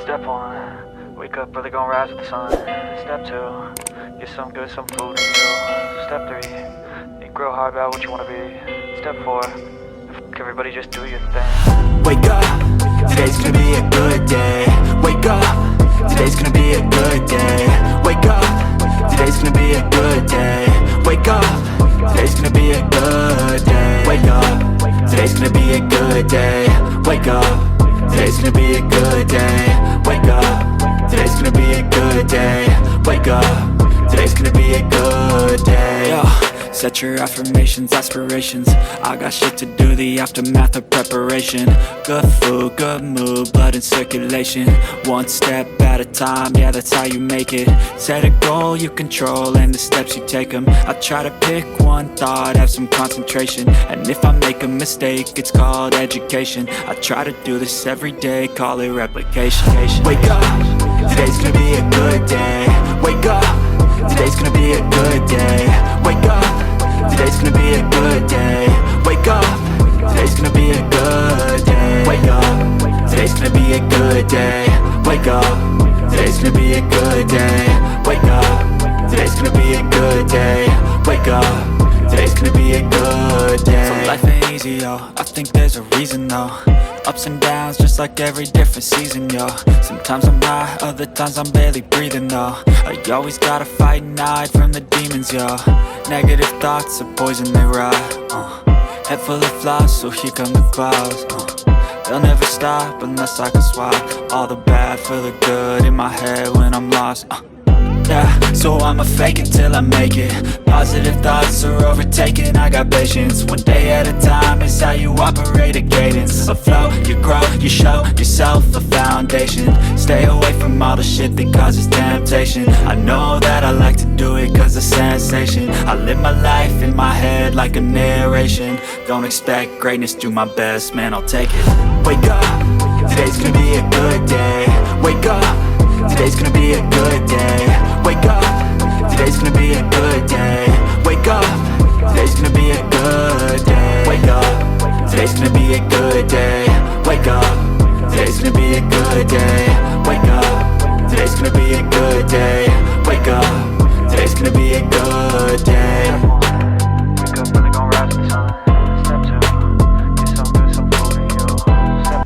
Step one, wake up early, gonna rise with the sun. Step two, get some good, some food in you. Step three, think real hard about what you wanna be. Step four, everybody just do your thing. Wake up, today's gonna be a good day. Wake up, today's gonna be a good day. Wake up, today's gonna be a good day. Wake up, today's gonna be a good day. Wake up, today's gonna be a good day. Wake up, today's gonna be a good day. Wake up, today's gonna be a good day. Wake up, today's gonna be a good day. Yo. Set your affirmations, aspirations. I got shit to do, the aftermath of preparation. Good food, good mood, blood in circulation. One step at a time, yeah, that's how you make it. Set a goal you control and the steps you take them. I try to pick one thought, have some concentration. And if I make a mistake, it's called education. I try to do this every day, call it replication. Wake up, today's gonna be a good day. Wake up, today's gonna be a good day. Wake up, today's gonna be a good day. Wake up, today's gonna be a good day. Wake up, today's gonna be a good day. Wake up, today's gonna be a good day. Wake up, today's gonna be a good day. Wake up, today's gonna be a good day. So life ain't easy, yo, I think there's a reason though. Ups and downs, just like every different season, yo. Sometimes I'm high, other times I'm barely breathing, though. I always gotta fight and hide from the demons, yo. Negative thoughts are poison, they rot. Head full of flies, so here come the clouds. They'll never stop unless I can swap all the bad for the good in my head when I'm lost. Yeah, so I'ma fake it till I make it. Positive thoughts are overtaken, I got patience. One day at a time is how you operate a cadence. A flow, you grow, you show yourself a foundation. Stay away from all the shit that causes temptation. I know that I like to do it cause of sensation. I live my life in my head like a narration. Don't expect greatness, do my best, man, I'll take it. Wake up, today's gonna be a good day. Wake up, today's gonna be a good day. Wake up, today's gonna be a good day. Wake up, today's gonna be a good day. Wake up, today's gonna be a good day. Wake up, today's gonna be a good day. Wake up, today's gonna be a good day. Wake up, today's gonna be a good day. Wake up early, gonna rise with the sun. Step two, get some good, some food in you. Step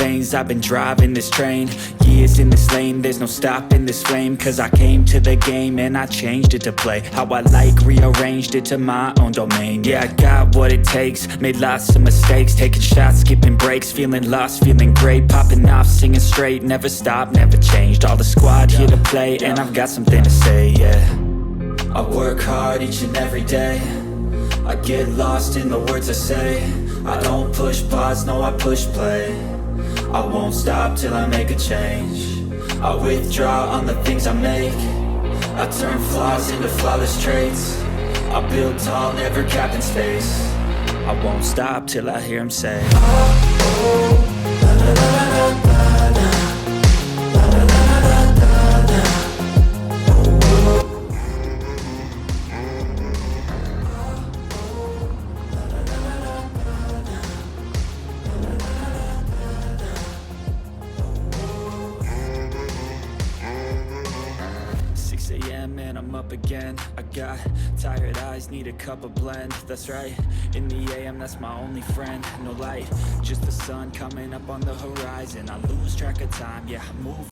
veins, I've been driving this train. Years in this lane, there's no stopping this flame. Cause I came to the game and I changed it to play how I like, rearranged it to my own domain. Yeah, I got what it takes, made lots of mistakes, taking shots, skipping breaks, feeling lost, feeling great, popping off, singing straight, never stopped, never changed. All the squad here to play, and I've got something to say, yeah. I work hard each and every day, I get lost in the words I say. I don't push pause, no I push play. I won't stop till I make a change. I withdraw on the things I make. I turn flaws into flawless traits. I build tall, never capped in space. I won't stop till I hear him say, oh, oh, la, la, la, la, la, la. And I'm up again. I got tired eyes, need a cup of blend. That's right, in the AM, that's my only friend. No light, just the sun coming up on the horizon. I lose track of time, yeah, I move